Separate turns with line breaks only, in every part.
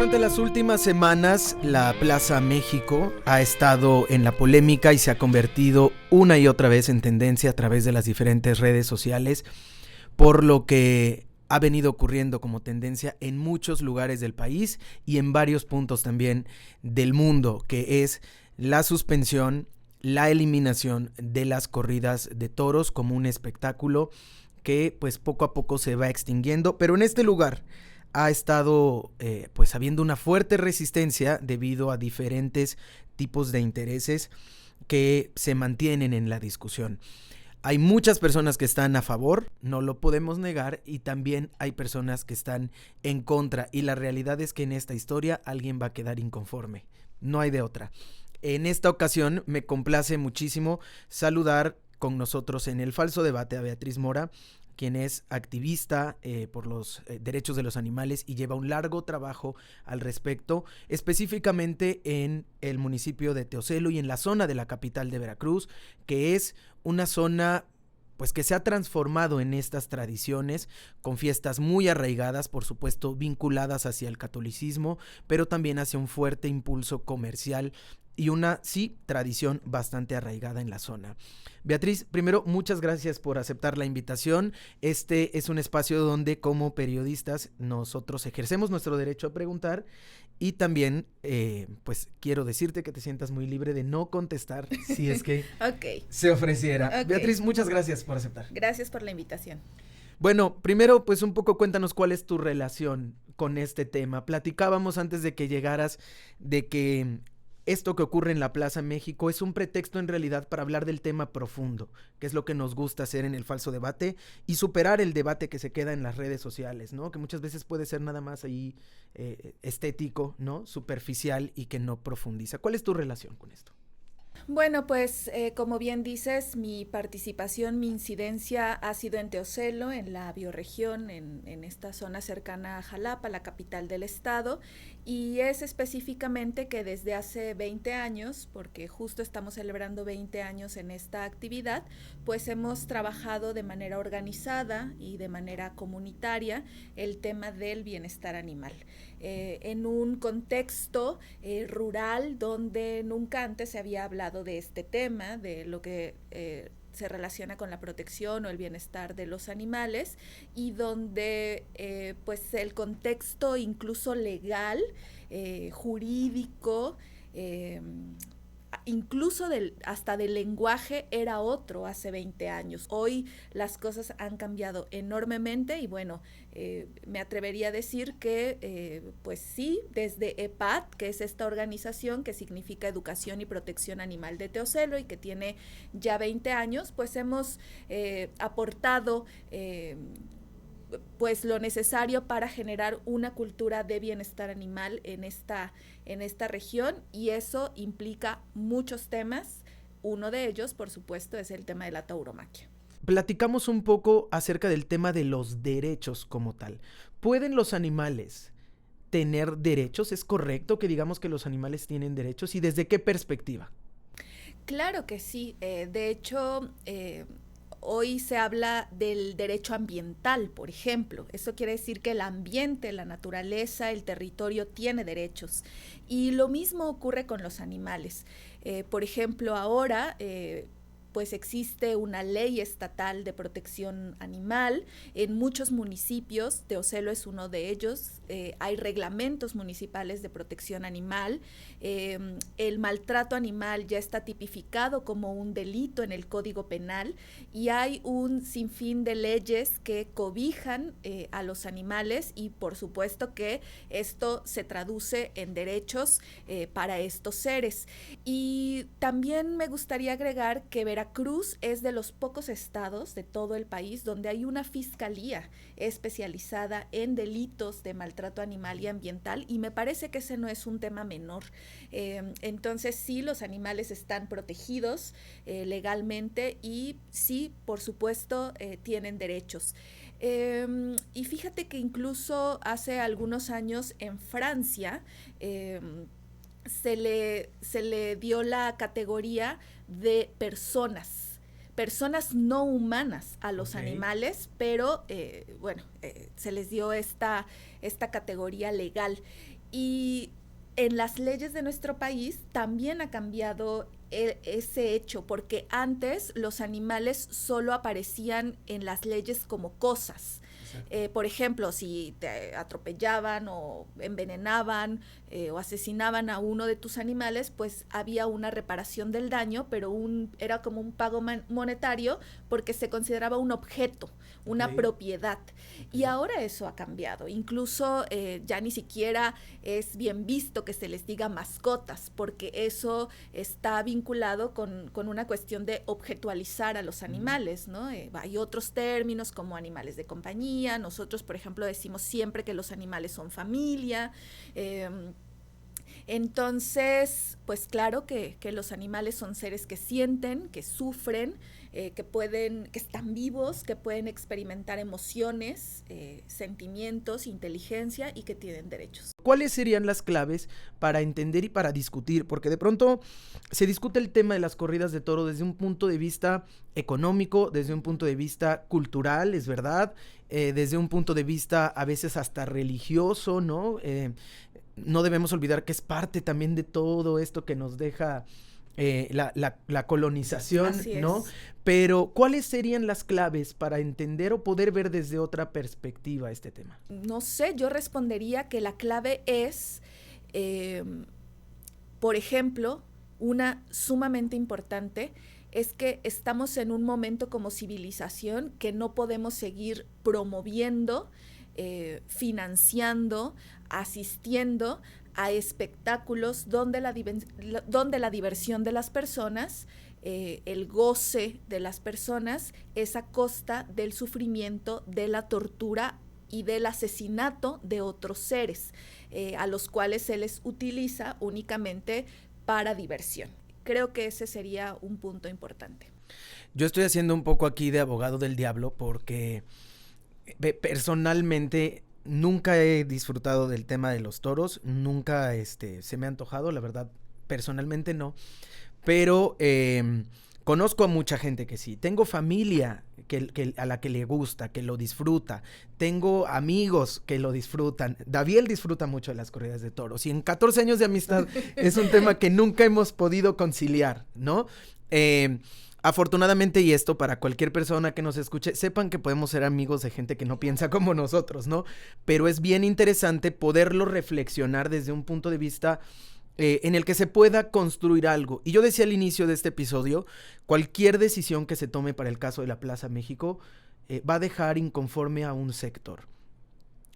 Durante las últimas semanas, la Plaza México ha estado en la polémica y se ha convertido una y otra vez en tendencia a través de las diferentes redes sociales, por lo que ha venido ocurriendo como tendencia en muchos lugares del país y en varios puntos también del mundo, que es la suspensión, la eliminación de las corridas de toros como un espectáculo que pues poco a poco se va extinguiendo, pero en este lugar ha estado pues habiendo una fuerte resistencia debido a diferentes tipos de intereses que se mantienen en la discusión. Hay muchas personas que están a favor, no lo podemos negar, y también hay personas que están en contra, y la realidad es que en esta historia alguien va a quedar inconforme, no hay de otra. En esta ocasión me complace muchísimo saludar con nosotros en el falso debate a Beatriz Mora, quien es activista por los derechos de los animales y lleva un largo trabajo al respecto, específicamente en el municipio de Teocelo y en la zona de la capital de Veracruz, que es una zona pues que se ha transformado en estas tradiciones, con fiestas muy arraigadas, por supuesto vinculadas hacia el catolicismo, pero también hacia un fuerte impulso comercial y una, sí, tradición bastante arraigada en la zona. Beatriz, primero, muchas gracias por aceptar la invitación. Este es un espacio donde como periodistas nosotros ejercemos nuestro derecho a preguntar y también, pues, quiero decirte que te sientas muy libre de no contestar si es que se ofreciera. Okay. Beatriz, muchas gracias por aceptar.
Gracias por la invitación.
Bueno, primero, pues un poco cuéntanos cuál es tu relación con este tema. Platicábamos antes de que llegaras de que esto que ocurre en la Plaza México es un pretexto en realidad para hablar del tema profundo, que es lo que nos gusta hacer en el falso debate, y superar el debate que se queda en las redes sociales, ¿no? Que muchas veces puede ser nada más ahí estético, ¿no? Superficial y que no profundiza. ¿Cuál es tu relación con esto?
Bueno, pues como bien dices, mi participación, mi incidencia ha sido en Teocelo, en la bioregión, en esta zona cercana a Jalapa, la capital del estado, y es específicamente que desde hace 20 años, porque justo estamos celebrando 20 años en esta actividad, pues hemos trabajado de manera organizada y de manera comunitaria el tema del bienestar animal. En un contexto rural donde nunca antes se había hablado de este tema, de lo que se relaciona con la protección o el bienestar de los animales, y donde pues el contexto incluso legal, jurídico, incluso hasta del lenguaje era otro hace 20 años. Hoy las cosas han cambiado enormemente y bueno, me atrevería a decir que pues sí, desde EPAT, que es esta organización que significa Educación y Protección Animal de Teocelo y que tiene ya 20 años, pues hemos aportado pues lo necesario para generar una cultura de bienestar animal en esta región, y eso implica muchos temas. Uno de ellos, por supuesto, es el tema de la tauromaquia.
Platicamos un poco acerca del tema de los derechos como tal. ¿Pueden los animales tener derechos? ¿Es correcto que digamos que los animales tienen derechos? ¿Y desde qué perspectiva?
Claro que sí. De hecho, hoy se habla del derecho ambiental, por ejemplo. Eso quiere decir que el ambiente, la naturaleza, el territorio tiene derechos. Y lo mismo ocurre con los animales. Por ejemplo, ahora pues existe una ley estatal de protección animal en muchos municipios, Teocelo es uno de ellos, hay reglamentos municipales de protección animal, el maltrato animal ya está tipificado como un delito en el Código Penal y hay un sinfín de leyes que cobijan a los animales y por supuesto que esto se traduce en derechos para estos seres. Y también me gustaría agregar que Veracruz es de los pocos estados de todo el país donde hay una fiscalía especializada en delitos de maltrato animal y ambiental y me parece que ese no es un tema menor. Entonces sí, los animales están protegidos legalmente y sí, por supuesto, tienen derechos. Y fíjate que incluso hace algunos años en Francia se le dio la categoría de personas no humanas a los animales, pero bueno, se les dio esta categoría legal. Y en las leyes de nuestro país también ha cambiado ese hecho, porque antes los animales solo aparecían en las leyes como cosas. Por ejemplo, si te atropellaban o envenenaban o asesinaban a uno de tus animales, pues había una reparación del daño, pero era como un pago monetario porque se consideraba un objeto, una propiedad. Y ahora eso ha cambiado. Incluso ya ni siquiera es bien visto que se les diga mascotas, porque eso está vinculado con una cuestión de objetualizar a los animales, ¿no? Hay otros términos como animales de compañía. Nosotros, por ejemplo, decimos siempre que los animales son familia. Entonces, pues claro que los animales son seres que sienten, que sufren, que están vivos, que pueden experimentar emociones, sentimientos, inteligencia y que tienen derechos.
¿Cuáles serían las claves para entender y para discutir? Porque de pronto se discute el tema de las corridas de toro desde un punto de vista económico, desde un punto de vista cultural, es verdad, desde un punto de vista a veces hasta religioso, ¿no? No debemos olvidar que es parte también de todo esto que nos deja la colonización, ¿no? Pero, ¿cuáles serían las claves para entender o poder ver desde otra perspectiva este tema?
No sé, yo respondería que la clave es, por ejemplo, una sumamente importante, es que estamos en un momento como civilización que no podemos seguir promoviendo, financiando, asistiendo a espectáculos donde la diversión de las personas, el goce de las personas es a costa del sufrimiento, de la tortura y del asesinato de otros seres, a los cuales se les utiliza únicamente para diversión. Creo que ese sería un punto importante.
Yo estoy haciendo un poco aquí de abogado del diablo porque personalmente nunca he disfrutado del tema de los toros, nunca se me ha antojado, la verdad, personalmente no, pero conozco a mucha gente que sí, tengo familia a la que le gusta, que lo disfruta, tengo amigos que lo disfrutan, David disfruta mucho de las corridas de toros y en 14 años de amistad es un tema que nunca hemos podido conciliar, ¿no? Afortunadamente, y esto para cualquier persona que nos escuche, sepan que podemos ser amigos de gente que no piensa como nosotros, ¿no? Pero es bien interesante poderlo reflexionar desde un punto de vista en el que se pueda construir algo. Y yo decía al inicio de este episodio, cualquier decisión que se tome para el caso de la Plaza México va a dejar inconforme a un sector.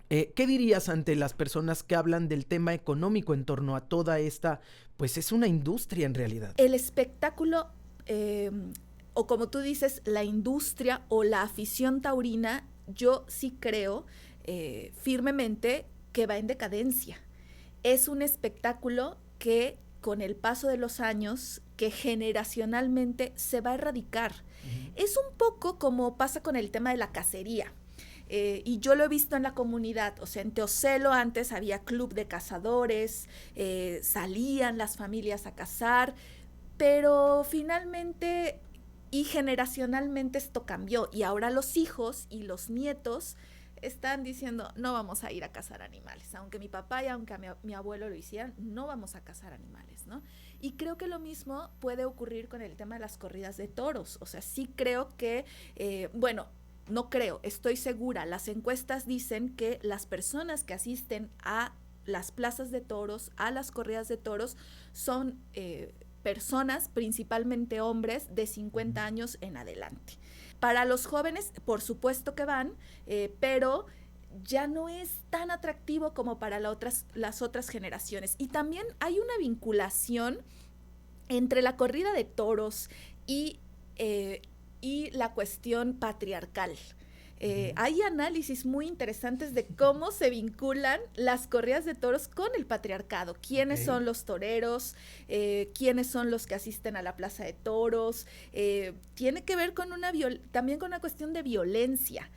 ¿Qué dirías ante las personas que hablan del tema económico en torno a toda esta, pues es una industria en realidad?
El espectáculo, o como tú dices, la industria o la afición taurina, yo sí creo firmemente que va en decadencia. Es un espectáculo que con el paso de los años, que generacionalmente se va a erradicar. Es un poco como pasa con el tema de la cacería. Y yo lo he visto en la comunidad, o sea, en Teocelo antes había club de cazadores, salían las familias a cazar, pero finalmente y generacionalmente esto cambió y ahora los hijos y los nietos están diciendo, no vamos a ir a cazar animales, aunque mi papá y aunque mi abuelo lo hicieran, no vamos a cazar animales, ¿no? Y creo que lo mismo puede ocurrir con el tema de las corridas de toros, o sea, sí creo que, no creo, estoy segura, las encuestas dicen que las personas que asisten a las plazas de toros, a las corridas de toros, son personas, principalmente hombres, de 50 años en adelante. Para los jóvenes, por supuesto que van, pero ya no es tan atractivo como para las otras generaciones. Y también hay una vinculación entre la corrida de toros y la cuestión patriarcal. Hay análisis muy interesantes de cómo se vinculan las corridas de toros con el patriarcado. ¿Quiénes son los toreros? ¿Quiénes son los que asisten a la plaza de toros? Tiene que ver con también con una cuestión de violencia,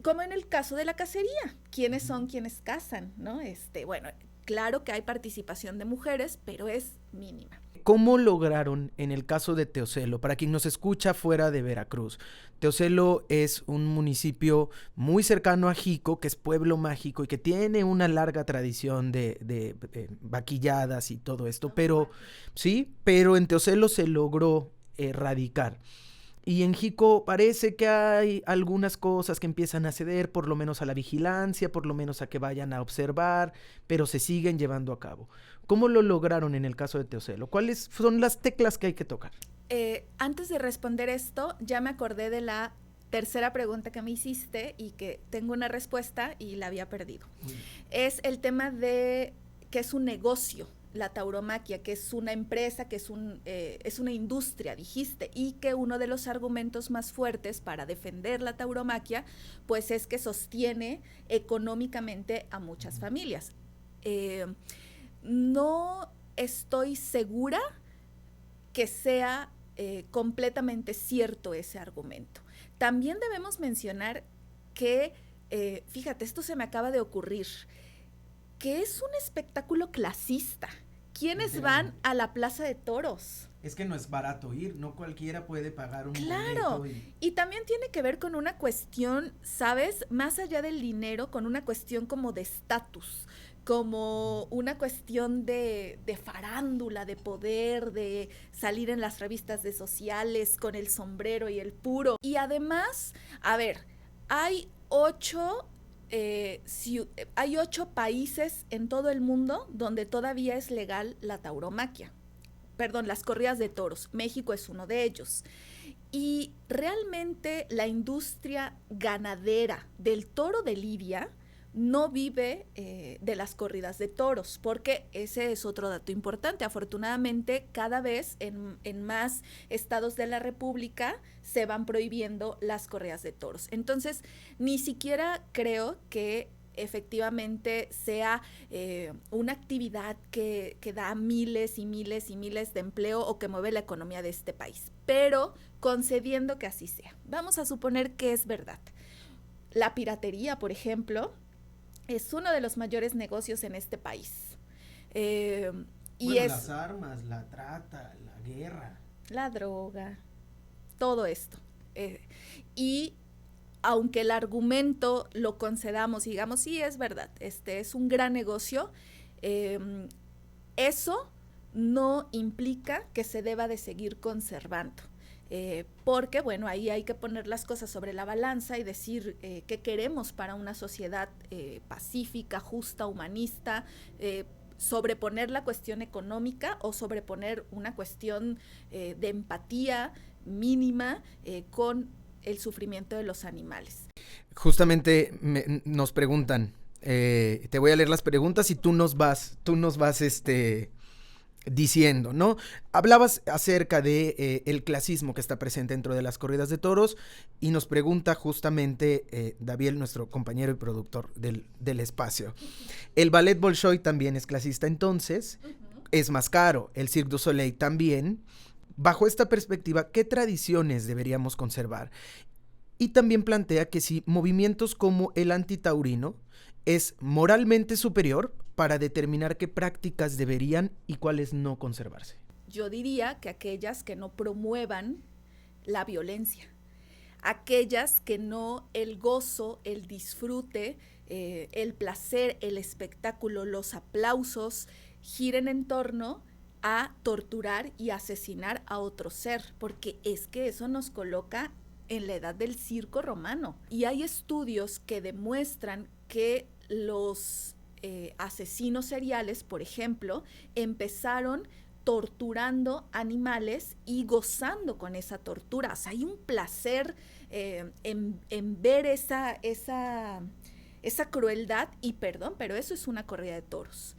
como en el caso de la cacería. ¿Quiénes son quienes cazan? ¿No? Claro que hay participación de mujeres, pero es mínima.
¿cómo lograron en el caso de Teocelo? Para quien nos escucha fuera de Veracruz, Teocelo es un municipio muy cercano a Jico, que es pueblo mágico y que tiene una larga tradición de vaquilladas y todo esto, pero sí, pero en Teocelo se logró erradicar. Y en Jico parece que hay algunas cosas que empiezan a ceder, por lo menos a la vigilancia, por lo menos a que vayan a observar, pero se siguen llevando a cabo. ¿Cómo lo lograron en el caso de Teocelo? ¿Cuáles son las teclas que hay que tocar?
Antes de responder esto, ya me acordé de la tercera pregunta que me hiciste y que tengo una respuesta y la había perdido. Es el tema de que es un negocio. La tauromaquia, que es una empresa, que es una industria, dijiste, y que uno de los argumentos más fuertes para defender la tauromaquia, pues es que sostiene económicamente a muchas familias. No estoy segura que sea completamente cierto ese argumento. También debemos mencionar que, fíjate, esto se me acaba de ocurrir, que es un espectáculo clasista. ¿Quiénes van a la Plaza de Toros?
Es que no es barato ir, no cualquiera puede pagar un
Claro,
boleto.
y también tiene que ver con una cuestión, ¿sabes? Más allá del dinero, con una cuestión como de estatus, como una cuestión de farándula, de poder, de salir en las revistas de sociales con el sombrero y el puro. Y además, a ver, hay 8 países en todo el mundo donde todavía es legal la tauromaquia. Perdón, las corridas de toros. México es uno de ellos. Y realmente la industria ganadera del toro de lidia no vive de las corridas de toros, porque ese es otro dato importante. Afortunadamente, cada vez en más estados de la República se van prohibiendo las corridas de toros. Entonces, ni siquiera creo que efectivamente sea una actividad que da miles y miles y miles de empleo o que mueve la economía de este país. Pero concediendo que así sea, vamos a suponer que es verdad. La piratería, por ejemplo, es uno de los mayores negocios en este país.
Las armas, la trata, la guerra.
La droga, todo esto. Y aunque el argumento lo concedamos y digamos, sí, es verdad, este es un gran negocio, eso no implica que se deba de seguir conservando. Porque, bueno, ahí hay que poner las cosas sobre la balanza y decir qué queremos para una sociedad pacífica, justa, humanista, sobreponer la cuestión económica o sobreponer una cuestión de empatía mínima con el sufrimiento de los animales.
Justamente nos preguntan, te voy a leer las preguntas y tú nos vas diciendo, ¿no? Hablabas acerca de el clasismo que está presente dentro de las corridas de toros y nos pregunta justamente David, nuestro compañero y productor del espacio. El ballet Bolshoi también es clasista, entonces es más caro. El Cirque du Soleil también. Bajo esta perspectiva, ¿qué tradiciones deberíamos conservar? Y también plantea que si movimientos como el antitaurino es moralmente superior para determinar qué prácticas deberían y cuáles no conservarse.
Yo diría que aquellas que no promuevan la violencia, aquellas que no el gozo, el disfrute, el placer, el espectáculo, los aplausos giren en torno a torturar y asesinar a otro ser, porque es que eso nos coloca en la edad del circo romano. Y hay estudios que demuestran que los asesinos seriales, por ejemplo, empezaron torturando animales y gozando con esa tortura. O sea, hay un placer en ver esa crueldad y perdón, pero eso es una corrida de toros.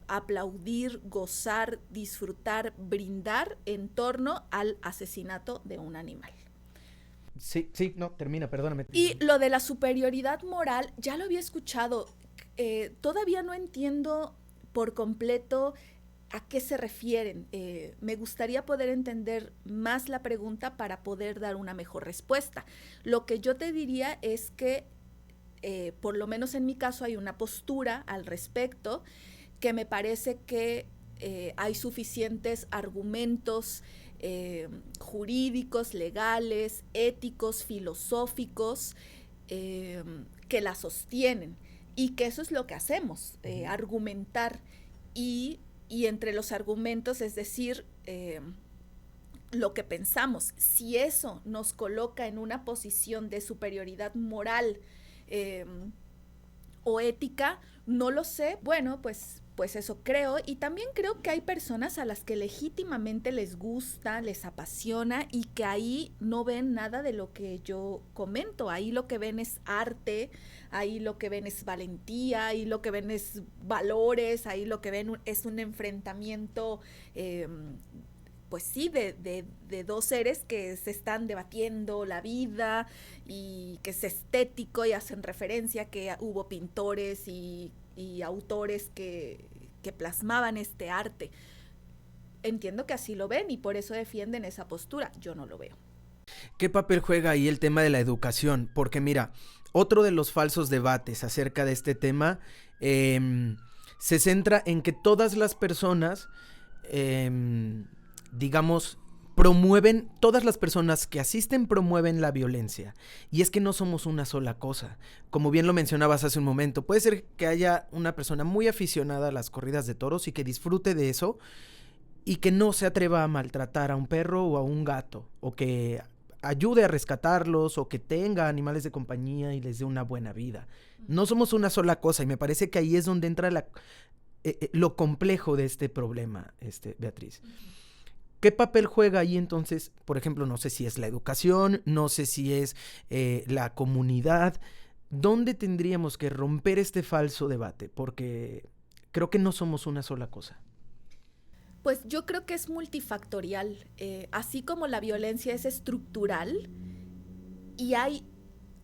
Aplaudir, gozar, disfrutar, brindar en torno al asesinato de un animal.
Sí, no, termina, perdóname.
Y lo de la superioridad moral, ya lo había escuchado. Todavía no entiendo por completo a qué se refieren. Me gustaría poder entender más la pregunta para poder dar una mejor respuesta. Lo que yo te diría es que, por lo menos en mi caso, hay una postura al respecto que me parece que hay suficientes argumentos jurídicos, legales, éticos, filosóficos que la sostienen, y que eso es lo que hacemos, argumentar, y entre los argumentos, es decir, lo que pensamos. Si eso nos coloca en una posición de superioridad moral o ética, no lo sé. Bueno, pues eso creo, y también creo que hay personas a las que legítimamente les gusta, les apasiona, y que ahí no ven nada de lo que yo comento. Ahí lo que ven es arte, ahí lo que ven es valentía, ahí lo que ven es valores, ahí lo que ven es un enfrentamiento pues sí, de dos seres que se están debatiendo la vida, y que es estético, y hacen referencia que hubo pintores y autores que plasmaban este arte. Entiendo que así lo ven y por eso defienden esa postura. Yo no lo veo.
¿Qué papel juega ahí el tema de la educación? Porque mira, otro de los falsos debates acerca de este tema se centra en que todas las personas digamos, todas las personas que asisten promueven la violencia. Y es que no somos una sola cosa. Como bien lo mencionabas hace un momento, puede ser que haya una persona muy aficionada a las corridas de toros y que disfrute de eso, y que no se atreva a maltratar a un perro o a un gato, o que ayude a rescatarlos, o que tenga animales de compañía y les dé una buena vida. No somos una sola cosa, y me parece que ahí es donde entra lo complejo de este problema, Beatriz. ¿Qué papel juega ahí entonces? Por ejemplo, no sé si es la educación, no sé si es la comunidad. ¿Dónde tendríamos que romper este falso debate? Porque creo que no somos una sola cosa.
Pues yo creo que es multifactorial. Así como la violencia es estructural, y hay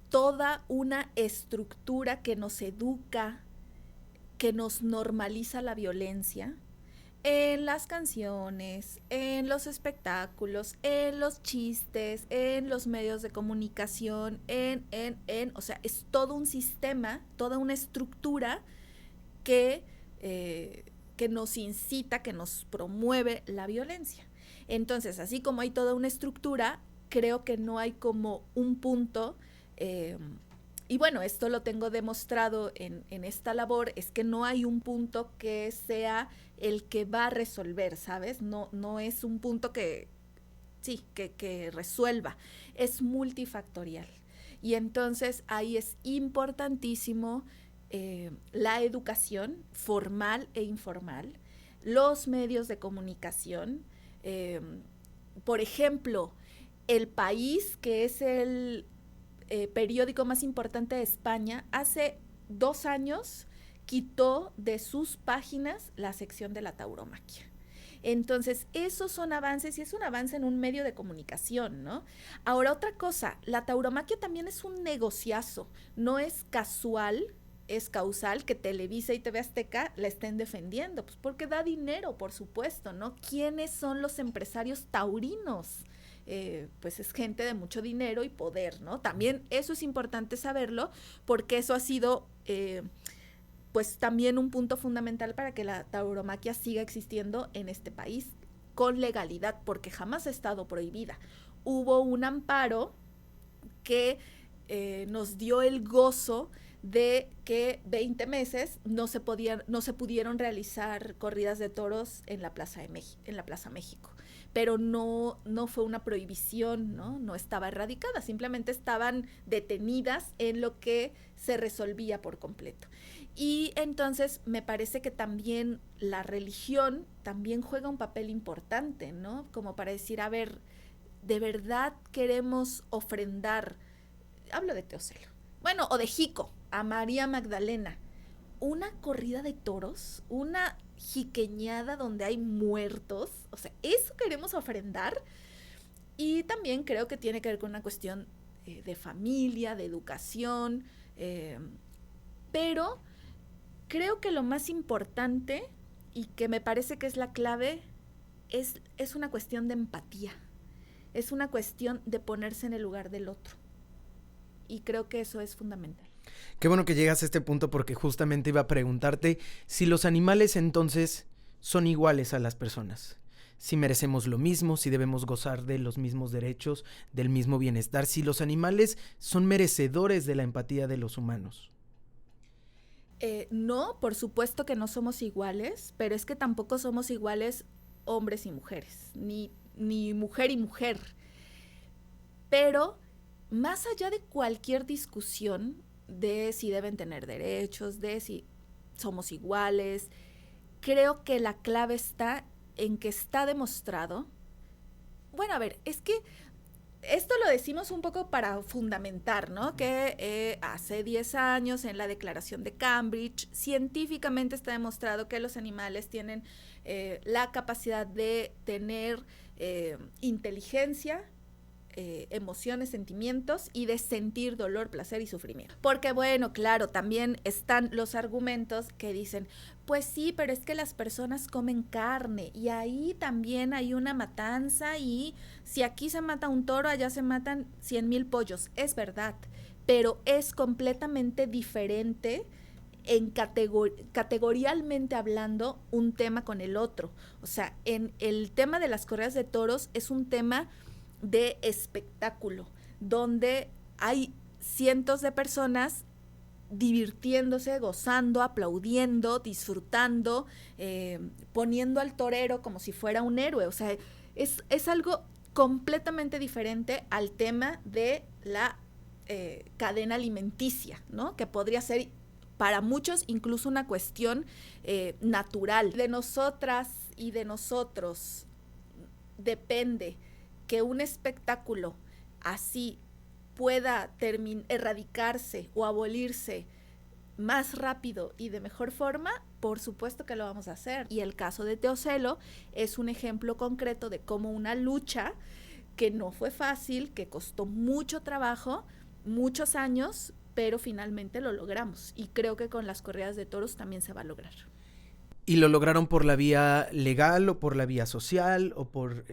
toda una estructura que nos educa, que nos normaliza la violencia, en las canciones, en los espectáculos, en los chistes, en los medios de comunicación, o sea, es todo un sistema, toda una estructura que nos incita, que nos promueve la violencia. Entonces, así como hay toda una estructura, creo que no hay como un punto, y bueno, esto lo tengo demostrado en esta labor, es que no hay un punto que sea el que va a resolver, ¿sabes? No es un punto que resuelva, es multifactorial. Y entonces ahí es importantísimo la educación formal e informal, los medios de comunicación. Por ejemplo, El País, que es el periódico más importante de España, hace 2 años quitó de sus páginas la sección de la tauromaquia. Entonces, esos son avances, y es un avance en un medio de comunicación, ¿no? Ahora, otra cosa, la tauromaquia también es un negociazo, no es casual, es causal que Televisa y TV Azteca la estén defendiendo, pues porque da dinero, por supuesto, ¿no? ¿Quiénes son los empresarios taurinos? Pues es gente de mucho dinero y poder, ¿no? También eso es importante saberlo, porque eso ha sido pues también un punto fundamental para que la tauromaquia siga existiendo en este país con legalidad, porque jamás ha estado prohibida. Hubo un amparo que nos dio el gozo de que 20 meses no se pudieron realizar corridas de toros en la Plaza México. Pero no fue una prohibición, no estaba erradicada, simplemente estaban detenidas en lo que se resolvía por completo. Y entonces me parece que también la religión también juega un papel importante, ¿no? Como para decir, a ver, ¿de verdad queremos ofrendar? Hablo de Teocelo. Bueno, o de Jico, a María Magdalena. Una corrida de toros, una jiqueñada donde hay muertos, o sea, ¿eso queremos ofrendar? Y también creo que tiene que ver con una cuestión de familia, de educación, pero creo que lo más importante, y que me parece que es la clave, es una cuestión de empatía, es una cuestión de ponerse en el lugar del otro, y creo que eso es fundamental.
Qué bueno que llegas a este punto, porque justamente iba a preguntarte si los animales entonces son iguales a las personas. Si merecemos lo mismo, si debemos gozar de los mismos derechos, del mismo bienestar, si los animales son merecedores de la empatía de los humanos.
No, por supuesto que no somos iguales, pero es que tampoco somos iguales hombres y mujeres, ni mujer y mujer. Pero más allá de cualquier discusión de si deben tener derechos, de si somos iguales, creo que la clave está en que está demostrado. Bueno, a ver, es que esto lo decimos un poco para fundamentar, ¿no? Que hace 10 años en la Declaración de Cambridge, científicamente está demostrado que los animales tienen la capacidad de tener inteligencia, emociones, sentimientos y de sentir dolor, placer y sufrimiento. Porque bueno, claro, también están los argumentos que dicen, pues sí, pero es que las personas comen carne y ahí también hay una matanza y si aquí se mata un toro, allá se matan 100,000 pollos. Es verdad, pero es completamente diferente en categorialmente hablando un tema con el otro. O sea, en el tema de las corridas de toros es un tema de espectáculo, donde hay cientos de personas divirtiéndose, gozando, aplaudiendo, disfrutando, poniendo al torero como si fuera un héroe. O sea, es algo completamente diferente al tema de la cadena alimenticia, ¿no? Que podría ser para muchos incluso una cuestión natural. De nosotras y de nosotros depende que un espectáculo así pueda erradicarse o abolirse más rápido y de mejor forma, por supuesto que lo vamos a hacer. Y el caso de Teocelo es un ejemplo concreto de cómo una lucha que no fue fácil, que costó mucho trabajo, muchos años, pero finalmente lo logramos. Y creo que con las corridas de toros también se va a lograr.
¿Y lo lograron por la vía legal o por la vía social? ¿O por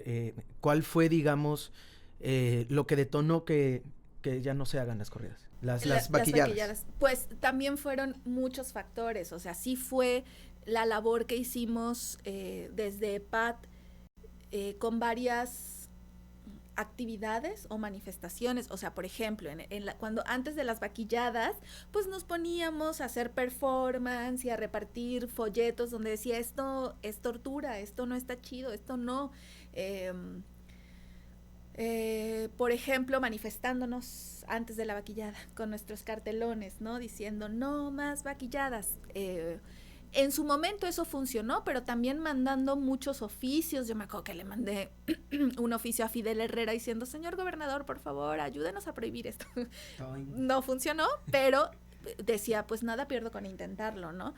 cuál fue, digamos, lo que detonó que ya no se hagan las corridas? Las vaquilladas.
Pues también fueron muchos factores. O sea, sí fue la labor que hicimos desde EPAT con varias actividades o manifestaciones. O sea, por ejemplo, cuando antes de las vaquilladas, pues nos poníamos a hacer performance y a repartir folletos donde decía, esto es tortura, esto no está chido, esto no. Por ejemplo, manifestándonos antes de la vaquillada con nuestros cartelones, ¿no? Diciendo, no más vaquilladas. En su momento eso funcionó, pero también mandando muchos oficios. Yo me acuerdo que le mandé un oficio a Fidel Herrera diciendo, señor gobernador, por favor, ayúdenos a prohibir esto. No funcionó, pero decía, pues nada pierdo con intentarlo, ¿no?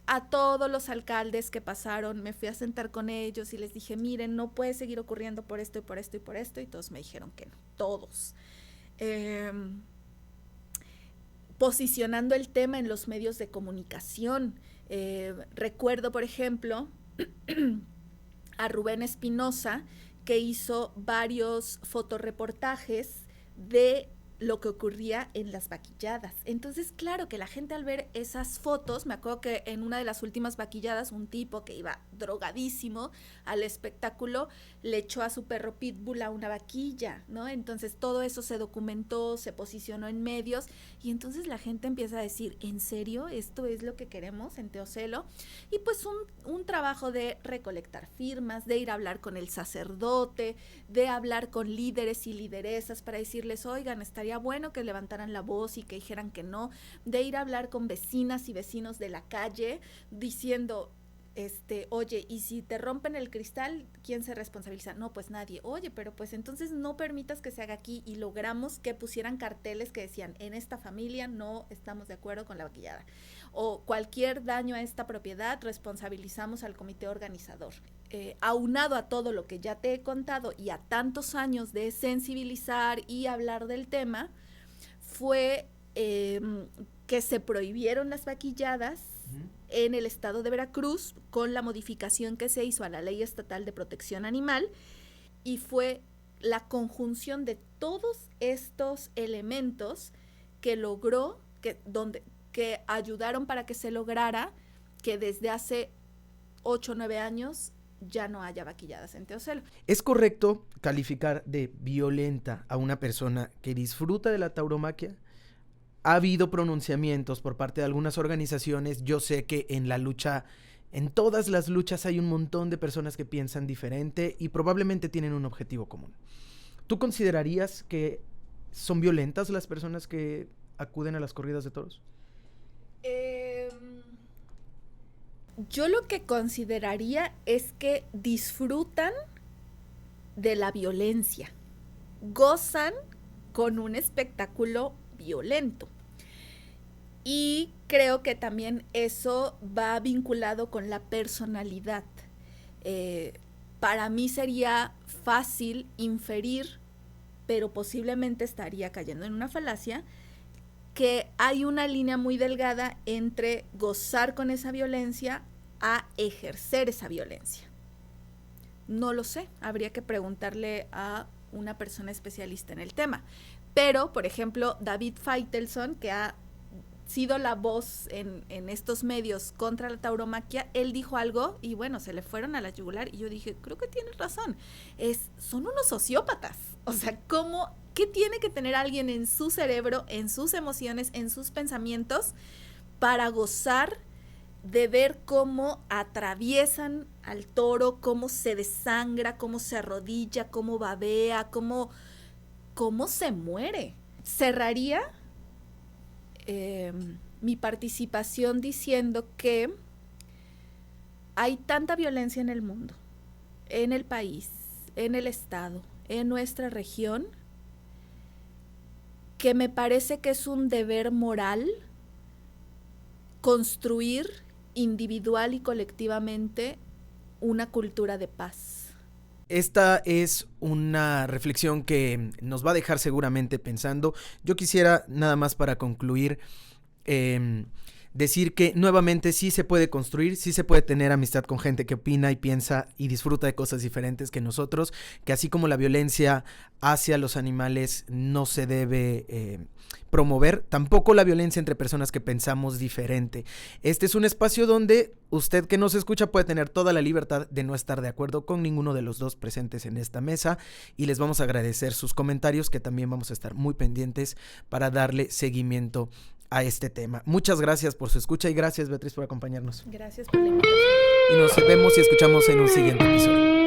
A todos los alcaldes que pasaron, me fui a sentar con ellos y les dije, miren, no puede seguir ocurriendo por esto y por esto y por esto, y todos me dijeron que no, todos. Posicionando el tema en los medios de comunicación. Recuerdo, por ejemplo, a Rubén Espinosa, que hizo varios fotoreportajes de lo que ocurría en las vaquilladas. Entonces, claro que la gente al ver esas fotos, me acuerdo que en una de las últimas vaquilladas, un tipo que iba drogadísimo al espectáculo, le echó a su perro pitbull a una vaquilla, ¿no? Entonces todo eso se documentó, se posicionó en medios, y entonces la gente empieza a decir, ¿en serio? ¿Esto es lo que queremos en Teocelo? Y pues un trabajo de recolectar firmas, de ir a hablar con el sacerdote, de hablar con líderes y lideresas para decirles, oigan, estaría bueno que levantaran la voz y que dijeran que no, de ir a hablar con vecinas y vecinos de la calle diciendo, oye, y si te rompen el cristal, ¿quién se responsabiliza? No, pues nadie. Oye, pero pues entonces no permitas que se haga aquí, y logramos que pusieran carteles que decían, en esta familia no estamos de acuerdo con la vaquillada, o cualquier daño a esta propiedad responsabilizamos al comité organizador. Aunado a todo lo que ya te he contado y a tantos años de sensibilizar y hablar del tema, fue que se prohibieron las vaquilladas en el estado de Veracruz con la modificación que se hizo a la Ley Estatal de Protección Animal, y fue la conjunción de todos estos elementos que logró, que ayudaron para que se lograra que desde hace 8 o 9 años ya no haya vaquilladas en Teocelo.
¿Es correcto calificar de violenta a una persona que disfruta de la tauromaquia? Ha habido pronunciamientos por parte de algunas organizaciones. Yo sé que en la lucha, en todas las luchas hay un montón de personas que piensan diferente y probablemente tienen un objetivo común. ¿Tú considerarías que son violentas las personas que acuden a las corridas de toros?
Yo lo que consideraría es que disfrutan de la violencia, gozan con un espectáculo violento. Y creo que también eso va vinculado con la personalidad. Para mí sería fácil inferir, pero posiblemente estaría cayendo en una falacia, que hay una línea muy delgada entre gozar con esa violencia a ejercer esa violencia. No lo sé, habría que preguntarle a una persona especialista en el tema. Pero, por ejemplo, David Feitelson, que ha sido la voz en estos medios contra la tauromaquia, él dijo algo y bueno, se le fueron a la yugular y yo dije, creo que tienes razón, son unos sociópatas. O sea, ¿qué tiene que tener alguien en su cerebro, en sus emociones, en sus pensamientos para gozar de ver cómo atraviesan al toro, cómo se desangra, cómo se arrodilla, cómo babea, cómo se muere? Cerraría mi participación diciendo que hay tanta violencia en el mundo, en el país, en el estado, en nuestra región, que me parece que es un deber moral construir individual y colectivamente una cultura de paz.
Esta es una reflexión que nos va a dejar seguramente pensando. Yo quisiera, nada más para concluir, decir que nuevamente sí se puede construir, sí se puede tener amistad con gente que opina y piensa y disfruta de cosas diferentes que nosotros, que así como la violencia hacia los animales no se debe promover, tampoco la violencia entre personas que pensamos diferente. Este es un espacio donde usted que nos escucha puede tener toda la libertad de no estar de acuerdo con ninguno de los dos presentes en esta mesa y les vamos a agradecer sus comentarios, que también vamos a estar muy pendientes para darle seguimiento a este tema. Muchas gracias por su escucha y gracias, Beatriz, por acompañarnos.
Gracias por la invitación.
Y nos vemos y escuchamos en un siguiente episodio.